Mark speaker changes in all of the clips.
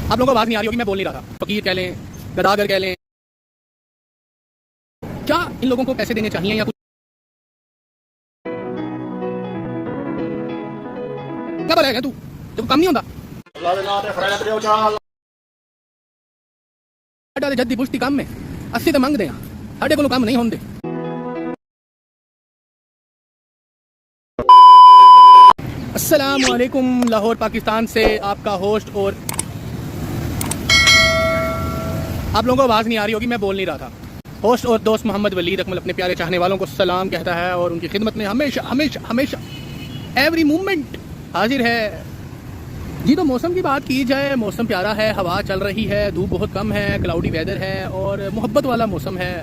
Speaker 1: आप लोगों को आवाज़ नहीं आ रही होगी, मैं बोल नहीं रहा था। फकीर कह लें, गदागर कह लें, क्या इन लोगों को पैसे देने चाहिए या कुछ? क्या बोलेगा तू जब कम नहीं होता? जद्दी पुश्ती कम में 80 तो मंगते हैं, साढ़े को कम नहीं होंगे। अस्सलाम वालेकुम, लाहौर पाकिस्तान से आपका होस्ट। और आप लोगों को आवाज़ नहीं आ रही होगी, मैं बोल नहीं रहा था। होस्ट और दोस्त मोहम्मद वलीद अकमल अपने प्यारे चाहने वालों को सलाम कहता है और उनकी खिदमत में हमेशा हमेशा हमेशा एवरी मोमेंट हाजिर है जी। तो मौसम की बात की जाए, मौसम प्यारा है, हवा चल रही है, धूप बहुत कम है, क्लाउडी वेदर है और मोहब्बत वाला मौसम है।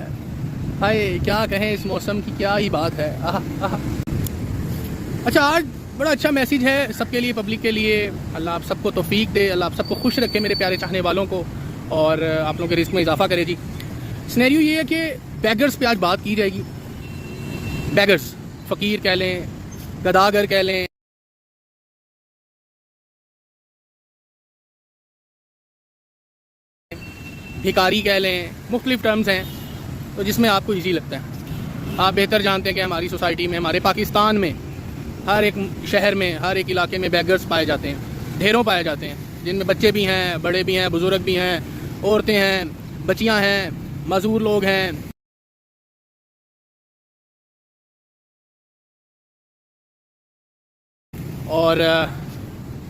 Speaker 1: हाय क्या कहें, इस मौसम की क्या ही बात है। अच्छा, आज बड़ा अच्छा मैसेज है सबके लिए, पब्लिक के लिए। अल्लाह आप सबको तौफीक दे, अल्लाह आप सबको खुश रखे, मेरे प्यारे चाहने वालों को, और आप लोगों के रिस्क में इजाफा करे जी। सिनेरियो ये है कि बैगर्स पे आज बात की जाएगी। बैगर्स, फ़कीर कह लें, गदागर कह लें, भिखारी कह लें, मुख्तलिफ टर्म्स हैं तो जिसमें आपको ईजी लगता है। आप बेहतर जानते हैं कि हमारी सोसाइटी में, हमारे पाकिस्तान में, हर एक शहर में, हर एक इलाके में बैगर्स पाए जाते हैं, ढेरों पाए जाते हैं, जिनमें बच्चे भी हैं, बड़े भी हैं, बुजुर्ग भी हैं, औरतें हैं, बच्चियां हैं, मजदूर लोग हैं। और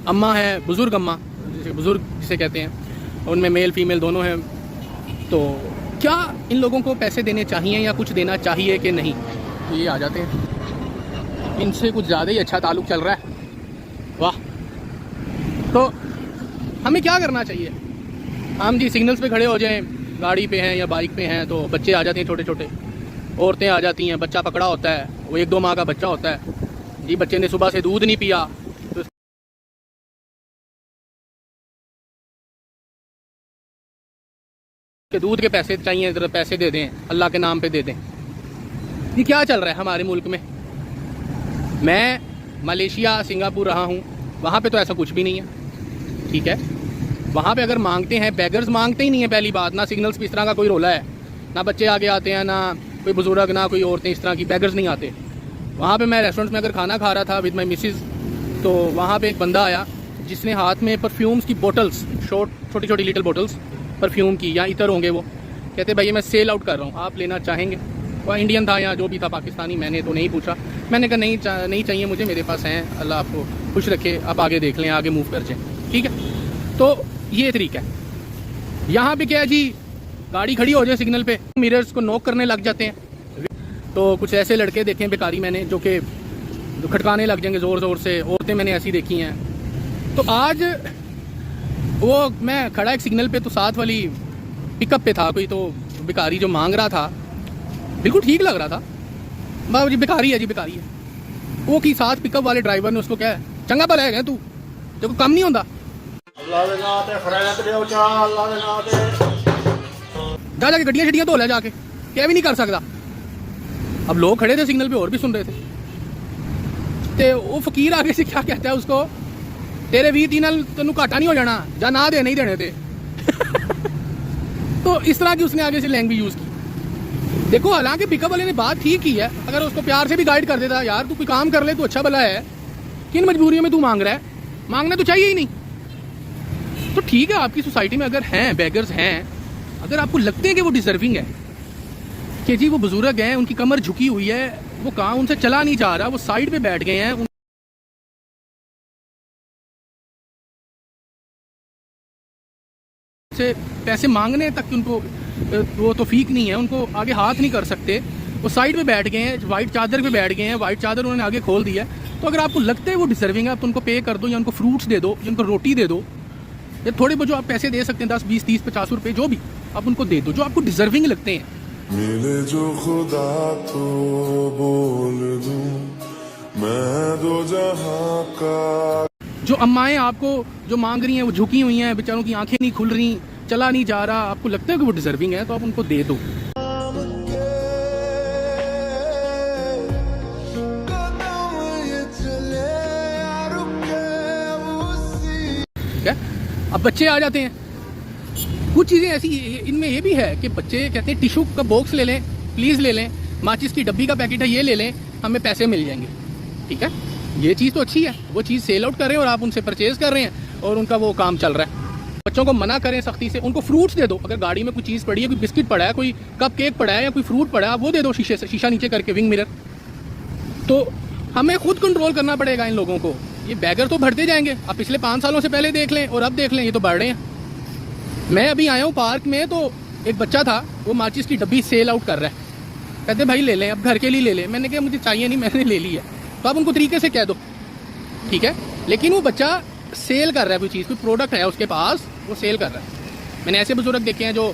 Speaker 1: अम्मा है, बुजुर्ग अम्मा, जिसे बुजुर्ग जिसे कहते हैं, उनमें मेल फीमेल दोनों हैं। तो क्या इन लोगों को पैसे देने चाहिए या कुछ देना चाहिए कि नहीं? तो ये आ जाते हैं, इनसे कुछ ज़्यादा ही अच्छा ताल्लुक़ चल रहा है। वाह। तो हमें क्या करना चाहिए? हम जी सिग्नल्स पे खड़े हो जाएं, गाड़ी पे हैं या बाइक पे हैं, तो बच्चे आ जाते हैं छोटे छोटे, औरतें आ जाती हैं, बच्चा पकड़ा होता है, वो 1-2 माह का बच्चा होता है जी, बच्चे ने सुबह से दूध नहीं पिया तो के दूध के पैसे चाहिए, ज़रा पैसे दे दें, अल्लाह के नाम पे दे दें। ये क्या चल रहा है हमारे मुल्क में? मैं मलेशिया, सिंगापुर रहा हूँ, वहाँ पे तो ऐसा कुछ भी नहीं है, ठीक है। वहाँ पे अगर मांगते हैं, बैगर्स मांगते ही नहीं है, पहली बात। ना सिग्नल्स पे इस तरह का कोई रोला है, ना बच्चे आगे आते हैं, ना कोई बुजुर्ग, ना कोई औरतें, इस तरह की बैगर्स नहीं आते। वहाँ पे मैं रेस्टोरेंट में अगर खाना खा रहा था विद माई मिसिज़, तो वहाँ पे एक बंदा आया जिसने हाथ में परफ्यूम्स की बोटल्स, छोटी छोटी लिटिल बोटल्स परफ्यूम की, या इतर होंगे वो, कहते भैया मैं सेल आउट कर रहा हूँ, आप लेना चाहेंगे? वह इंडियन था या जो भी था, पाकिस्तानी, मैंने तो नहीं पूछा। मैंने कहा नहीं चाहिए मुझे, मेरे पास हैं, अल्लाह आपको खुश रखे, आप आगे देख लें, आगे मूव कर जाएँ, ठीक है। तो ये तरीका है। यहाँ पे क्या है जी, गाड़ी खड़ी हो जाए सिग्नल पे, मिरर्स को नॉक करने लग जाते हैं। तो कुछ ऐसे लड़के देखे हैं बेकारी मैंने, जो कि खटकाने लग जाएंगे ज़ोर ज़ोर से। औरतें मैंने ऐसी देखी हैं। तो आज वो मैं खड़ा एक सिग्नल पे, तो साथ वाली पिकअप पे था कोई, तो बेकारी जो मांग रहा था बिल्कुल ठीक लग रहा था, बाबा जी बेकारी है जी, बेकारी है। वो की साथ पिकअप वाले ड्राइवर ने उसको क्या है, चंगा भला है तू, जो कम नहीं होता, जा जाके गड्डियाँ शड्डियाँ धो ले जाके, क्या भी नहीं कर सकता। अब लोग खड़े थे सिग्नल पे और भी सुन रहे थे। ते वो फकीर आगे से क्या कहता है उसको, तेरे 20 तीन तेन घाटा नहीं हो जाना, जा ना दे, नहीं देने थे। तो इस तरह की उसने आगे से लैंग्वेज यूज़ की। देखो, हालांकि पिकअप वाले ने बात ठीक की है, अगर उसको प्यार से भी गाइड कर देता, यार तू कोई काम कर ले, तू अच्छा भला है, किन मजबूरियों में तू मांग रहा है, मांगना तो चाहिए ही नहीं। तो ठीक है, आपकी सोसाइटी में अगर हैं बैगर्स हैं, अगर आपको लगते हैं कि वो डिजर्विंग है, कि जी वो बुजुर्ग हैं, उनकी कमर झुकी हुई है, वो कहाँ, उनसे चला नहीं जा रहा, वो साइड पे बैठ गए हैं, उनसे पैसे मांगने तक उनको वो तौफीक नहीं है, उनको आगे हाथ नहीं कर सकते, वो साइड पे बैठ गए हैं, वाइट चादर पे बैठ गए हैं, वाइट चादर उन्होंने आगे खोल दी है। तो अगर आपको लगता है वो डिजर्विंग है, आप तो उनको पे कर दो, या उनको फ्रूट्स दे दो, या उनको रोटी दे दो, या थोड़े बहुत जो आप पैसे दे सकते हैं, 10, 20, 30, 50 रुपये, जो भी आप उनको दे दो, जो आपको डिजर्विंग लगते हैं।
Speaker 2: मिले जो खुदा तो बोल दूं मैं दो जहां का।
Speaker 1: जो अम्माएं आपको जो मांग रही हैं, वो झुकी हुई हैं, बेचारों की आंखें नहीं खुल रही, चला नहीं जा रहा, आपको लगता है कि वो डिजर्विंग है, तो आप उनको दे दो। ठीक है। अब बच्चे आ जाते हैं, कुछ चीज़ें ऐसी इनमें ये भी है कि बच्चे कहते हैं टिशू का बॉक्स ले लें, प्लीज़ ले लें, माचिस की डब्बी का पैकेट है ये ले लें, हमें पैसे मिल जाएंगे। ठीक है, ये चीज़ तो अच्छी है, वो चीज़ सेल आउट कर रहे हैं और आप उनसे परचेज़ कर रहे हैं और उनका वो काम चल रहा है। बच्चों को मना करें सख्ती से, उनको फ्रूट्स दे दो। अगर गाड़ी में कोई चीज़ पड़ी है, कोई बिस्किट पड़ा है, कोई कप केक पड़ा है या कोई फ्रूट पड़ा है, वो दे दो शीशे से, शीशा नीचे करके, विंग मिरर। तो हमें खुद कंट्रोल करना पड़ेगा इन लोगों को। ये बैगर तो बढ़ते जाएंगे, आप पिछले 5 सालों से पहले देख लें और अब देख लें, ये तो बढ़ रहे हैं। मैं अभी आया हूँ पार्क में, तो एक बच्चा था, वो माचिस की डब्बी सेल आउट कर रहा है। कहते भाई ले लें, अब घर के लिए ले लें। मैंने कहा मुझे चाहिए नहीं, मैंने ले ली है। तो आप उनको तरीके से कह दो, ठीक है, लेकिन वो बच्चा सेल कर रहा है कोई चीज़, कोई प्रोडक्ट है उसके पास, वो सेल कर रहा है। मैंने ऐसे बुजुर्ग देखे हैं जो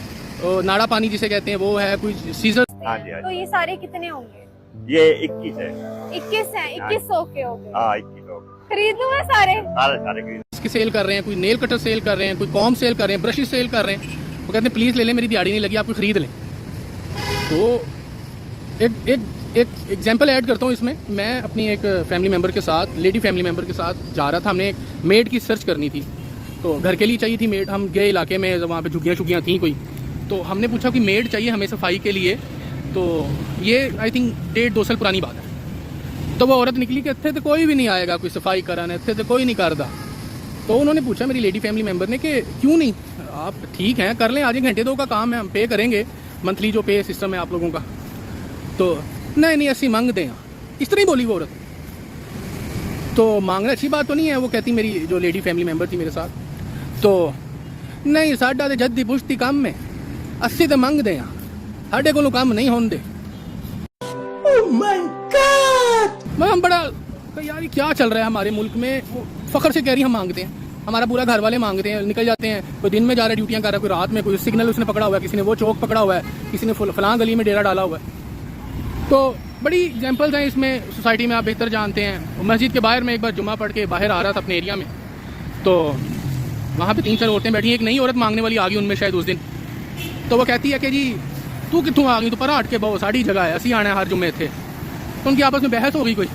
Speaker 1: नाड़ा पानी जिसे कहते हैं, वो है कोई सीजर।
Speaker 3: हाँ जी, हाँ
Speaker 4: तो
Speaker 3: जी।
Speaker 4: ये सारे कितने होंगे?
Speaker 3: ये 21 है।
Speaker 4: 21 हैं, 2100 के हो गए।
Speaker 3: हाँ 21 लोग
Speaker 4: खरीद लूं मैं सारे?
Speaker 3: सारे सारे खरीद।
Speaker 1: इसकी सेल कर रहे हैं, कोई नेल कटर सेल कर रहे हैं, कोई कॉम सेल कर रहे हैं, ब्रशेस सेल कर रहे हैं। वो कहते हैं प्लीज़ ले लें, मेरी दिहाड़ी नहीं लगी, आप कोई ख़रीद लें। तो एक एग्जांपल ऐड करता हूँ इसमें। मैं अपनी एक फैमिली मेम्बर के साथ, लेडी फैमिली मेम्बर के साथ जा रहा था। हमने एक मेड की सर्च करनी थी, तो घर के लिए चाहिए थी मेड। हम गए इलाके में, वहाँ पे झुग्गियाँ थी कोई, तो हमने पूछा कि मेड चाहिए हमें सफाई के लिए। तो ये आई थिंक 1.5-2 साल पुरानी बात है। तो वो औरत निकली कि इतने तो कोई भी नहीं आएगा कोई सफाई कराने, इतने तो कोई नहीं करता। तो उन्होंने पूछा मेरी लेडी फैमिली मेम्बर ने कि क्यों नहीं, आप ठीक हैं कर लें, आज 1 घंटे 2 का काम है, हम पे करेंगे, मंथली जो पे सिस्टम है आप लोगों का। तो नहीं ऐसी मांग दें, इस तरह ही बोली वो औरत। तो मांगना अच्छी बात तो नहीं है। वो कहती, मेरी जो लेडी फैमिली मेम्बर थी मेरे साथ, तो नहीं साडा तो जद्दी पुश्ती काम में 80 तो मंग दें, साढ़े को काम नहीं होने दे। मैं हम बड़ा यार ये क्या चल रहा है हमारे मुल्क में। वो फखर से कह रही हम मांगते हैं, हमारा पूरा घर वाले मांगते हैं, निकल जाते हैं। कोई दिन में जा रहा है ड्यूटियाँ कर रहा है, कोई रात में, कोई सिग्नल उसने पकड़ा हुआ है, किसी ने वो चौक पकड़ा हुआ है, किसी ने फलां गली में डेरा डाला हुआ है। तो बड़ी एग्जांपल्स हैं इसमें सोसाइटी में, आप बेहतर जानते हैं। मस्जिद के बाहर में एक बार जुमा पढ़ के बाहर आ रहा था अपने एरिया में, तो वहाँ पे 3-4 औरतें बैठी हैं। एक नई औरत मांगने वाली आ गई उनमें शायद उस दिन। तो वो कहती है कि जी तू कितों आ गई, तो पर हट के बहुत साड़ी जगह है, असी आना हर जुम्मे थे। तो उनकी आपस में बहस हो गई कोई।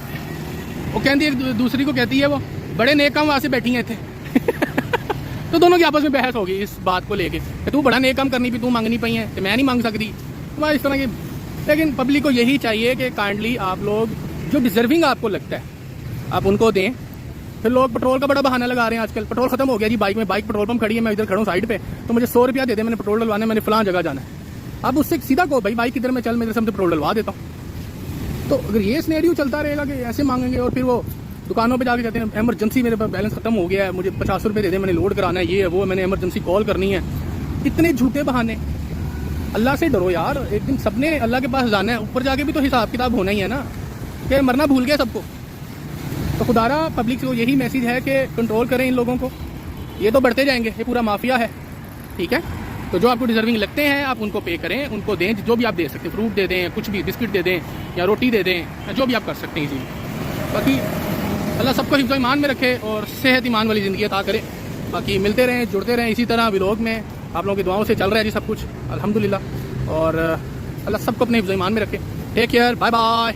Speaker 1: वो कहती एक दूसरी को कहती है वो बड़े नेक काम वहाँ से बैठी हैं थे। तो दोनों की आपस में बहस हो गई इस बात को लेके कि तू बड़ा नेक काम करनी भी, तू मांगनी पई है, तो मैं नहीं मांग सकती। तो इस तरह की। लेकिन पब्लिक को यही चाहिए कि काइंडली आप लोग जो डिजर्विंग आपको लगता है आप उनको दें। फिर लोग पेट्रोल का बड़ा बहाना लगा रहे हैं आजकल, पेट्रोल खत्म हो गया जी, बाइक पेट्रोल पंप खड़ी है, मैं इधर खड़ा हूँ साइड पे, तो मुझे 100 रुपया दे दे, मैंने पेट्रोल डलवाना है, मैंने फलां जगह जाना है। आप उससे सीधा कहो भाई बाइक किधर में चल, मेरे से पेट्रोल डलवा देता हूँ। तो अगर ये सिनेरियो चलता रहेगा कि ऐसे मांगेंगे और फिर वो दुकानों पे जाके कहते हैं एमरजेंसी मेरे पास बैलेंस खत्म हो गया है, मुझे 50 रुपये दे दे, मैंने लोड कराना है, ये है वो, मैंने एमरजेंसी कॉल करनी है। इतने झूठे बहाने। अल्लाह से डरो यार, एक दिन सबने अल्लाह के पास जाना है, ऊपर जाके भी तो हिसाब किताब होना ही है ना, कि मरना भूल गया सबको। तो खुदारा पब्लिक को यही मैसेज है कि कंट्रोल करें इन लोगों को, ये तो बढ़ते जाएंगे, ये पूरा माफिया है। ठीक है, तो जो आपको डिजर्विंग लगते हैं आप उनको पे करें, उनको दें, जो भी आप दे सकते हैं, फ्रूट दे दें, कुछ भी बिस्किट दे दें या रोटी दे दें, जो भी आप कर सकते हैं इसी। बाकी अल्लाह सबको हिफ्ज़ ईमान में रखे और सेहत ईमान वाली ज़िंदगी अता करे। बाकी मिलते रहें, जुड़ते रहें इसी तरह व्लॉग में। आप लोगों की दुआओं से चल रहा है जी सब कुछ, अल्हम्दुलिल्लाह। और अल्लाह सबको अपने हिफ्ज़ ईमान में रखे। Take care, bye bye.